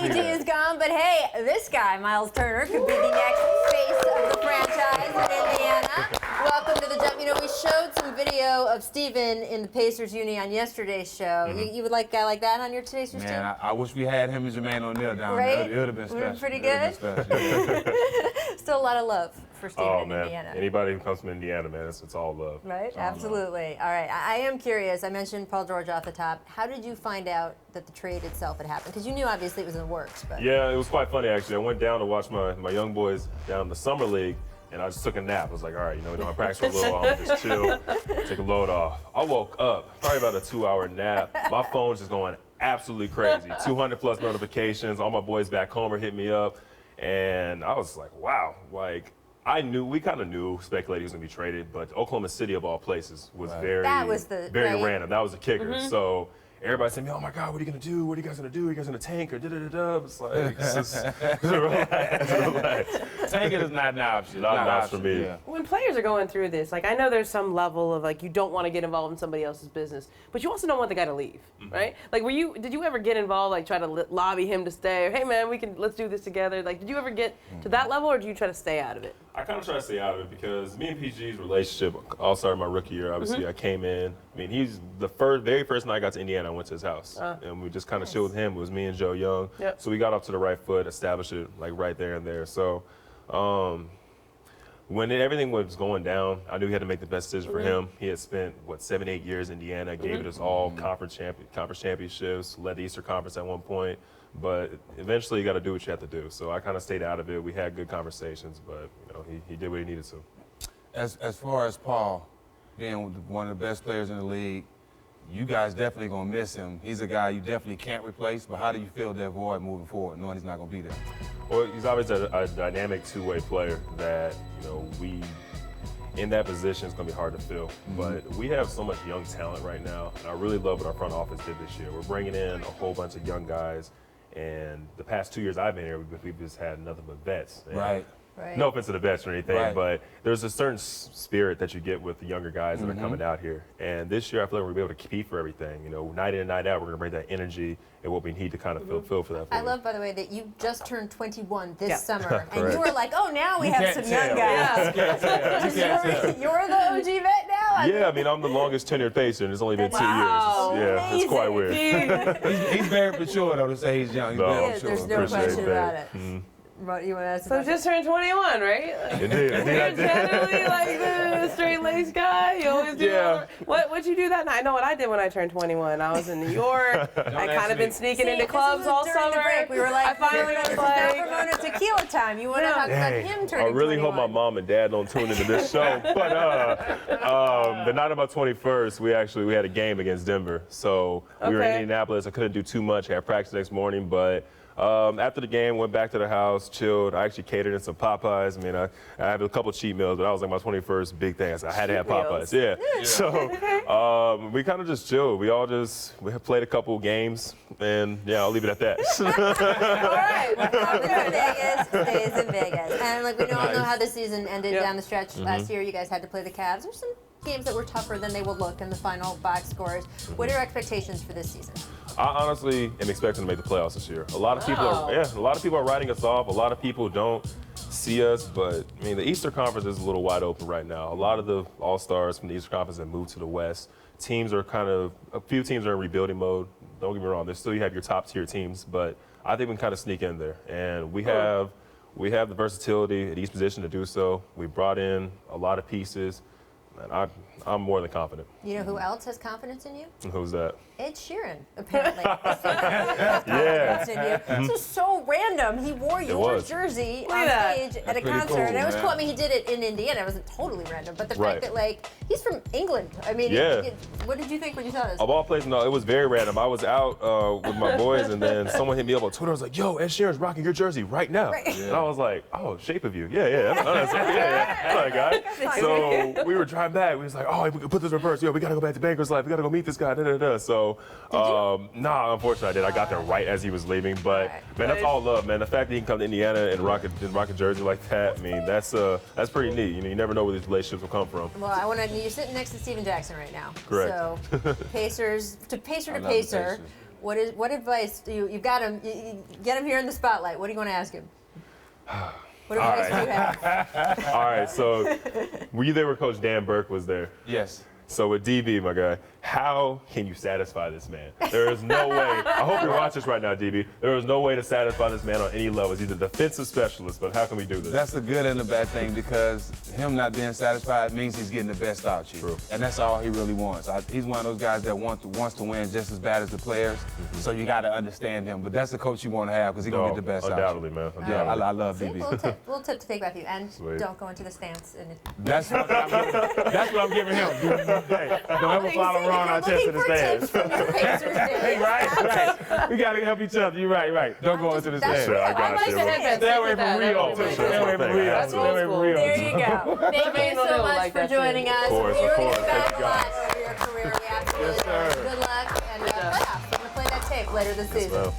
PG is gone, but hey, this guy, Myles Turner, could be the next face of the franchise in Indiana. Welcome to the Jump. You know, we showed some video of Steven in the Pacers uni on yesterday's show. You would like a guy like that on your today's show, Steven? Man, I wish we had him as Jermaine O'Neal down right? there. It would have been special. Would have been pretty good? Still a lot of love for Steven in Indiana. Anybody who comes from Indiana, man, it's all love. Right? Absolutely. All right. I am curious. I mentioned Paul George off the top. How did you find out that the trade itself had happened? Because you knew obviously it was in the works. But yeah, it was quite funny actually. I went down to watch my young boys down in the summer league, and I just took a nap. I was like, all right, I practice for a little while, just chill, take a load off. I woke up, probably about a 2-hour nap. My phone's just going absolutely crazy. 200 plus notifications. All my boys back home are hitting me up, and I was like, wow, we kind of knew, speculated he was going to be traded, but Oklahoma City, of all places, was very random. That was the kicker. So everybody said, oh my God, what are you going to do? What are you guys going to do? Are you guys going to tank or da-da-da-da? It's like, relax. Tanking is not an option. Not an option for me. Yeah. When players are going through this, I know there's some level of you don't want to get involved in somebody else's business, but you also don't want the guy to leave, right? Did you ever get involved, try to lobby him to stay? Or, hey man, let's do this together. Did you ever get to that level, or do you try to stay out of it? I kind of try to stay out of it because me and PG's relationship all started my rookie year. Obviously, I came in. He's the very first night I got to Indiana, I went to his house. And we just kind of chilled with him. It was me and Joe Young. Yep. So we got off to the right foot, established it right there and there. So when everything was going down, I knew he had to make the best decision for him. He had spent, 7-8 years in Indiana, gave it us all conference championships, led the Eastern Conference at one point. But eventually you got to do what you have to do. So I kind of stayed out of it. We had good conversations, but he did what he needed to. As far as Paul being one of the best players in the league, you guys definitely going to miss him. He's a guy you definitely can't replace, but how do you fill that void moving forward, knowing he's not going to be there? Well, he's always a dynamic two-way player that, in that position is going to be hard to fill. But we have so much young talent right now, and I really love what our front office did this year. We're bringing in a whole bunch of young guys, and the past 2 years I've been here, we've just had nothing but vets. And right. No offense to the vets or anything, but there's a certain spirit that you get with the younger guys that are coming out here. And this year, I feel like we're going to be able to compete for everything. Night in and night out, we're going to bring that energy and what we need to kind of fill for that. I love, by the way, that you just turned 21 this summer, and you were like, oh, now we have some young guys. You're the OG vet now? Yeah, I'm the longest tenured Pacer, and it's only been 2 years. Amazing. It's quite weird. He's very mature, though, to say he's young. He's very mature. There's no question about it. What you want to ask So just turned 21, right? Indeed. You're generally the straight-laced guy. You always do What'd you do that night? I know what I did when I turned 21. I was in New York. I kind of been sneaking into clubs all summer. We were like, I finally was like, tequila time. You want to talk about him turning 21? I really hope my mom and dad don't tune into this show. But the night of my 21st, we had a game against Denver. So we were in Indianapolis. I couldn't do too much. I had practice the next morning, but after the game, went back to the house, chilled. I actually catered in some Popeyes. I had a couple cheat meals, but that was like my 21st big thing. I had to have Popeyes. Yeah. So we kind of just chilled. We played a couple games, and I'll leave it at that. All right. What happens in Vegas stays in Vegas. And we all know how the season ended down the stretch. Last year, you guys had to play the Cavs. There's some games that were tougher than they will look in the final box scores. What are your expectations for this season? I honestly am expecting to make the playoffs this year. A lot of people are writing us off. A lot of people don't see us, but the Eastern Conference is a little wide open right now. A lot of the All-Stars from the Eastern Conference have moved to the West. A few teams are in rebuilding mode. Don't get me wrong, you have your top tier teams, but I think we can kind of sneak in there. And we have the versatility at each position to do so. We brought in a lot of pieces. And I'm more than confident. You know who else has confidence in you? Who's that? Ed Sheeran, apparently. Confidence in you. This is so random. He wore your jersey on stage at a concert. Cool, and it was cool. He did it in Indiana. It wasn't totally random. But the fact that, he's from England. What did you think when you saw this? Of all places, no, it was very random. I was out with my boys, and then someone hit me up on Twitter. I was like, yo, Ed Sheeran's rocking your jersey right now. Right. And I was like, oh, shape of you. Yeah. That's that guy. So we were driving back. We was like, oh, we could put this in reverse. Yo, we got to go back to Banker's Life. We got to go meet this guy. So, unfortunately I did. I got there right as he was leaving. But, man, that's all love, man. The fact that he can come to Indiana and rock a jersey like that, that's pretty neat. You never know where these relationships will come from. Well, you're sitting next to Steven Jackson right now. Correct. So, Pacer to Pacer, What advice do you got him? You get him here in the spotlight. What are you going to ask him? What advice do you have? All right, so were you there where Coach Dan Burke was there? Yes. So with DB, my guy, how can you satisfy this man? There is no way. I hope you watch this right now, DB. There is no way to satisfy this man on any level. He's a defensive specialist, but how can we do this? That's a good and a bad thing because him not being satisfied means he's getting the best out of you. True. And that's all he really wants. He's one of those guys that wants to win just as bad as the players. So you got to understand him. But that's the coach you want to have because he's going to get the best out of you. Undoubtedly, man. Yeah, I love See, DB. little tip to take with you, and Sweet. don't go into the stance. That's what I'm giving him. Don't ever follow Ron Artest in the stands. Hey, right. We got to help each other. You're right. Don't go into the stands. Sure, I got you. Stay away from Rio. Stay away from Rio. That's Stay away from old Rio. There you go. Thank you so much for joining us. Of course. We really Thank got you, a lot guys. over your career. We absolutely Yes, sir. do. Good luck and playoffs. We're going to play that tape later this season. Well.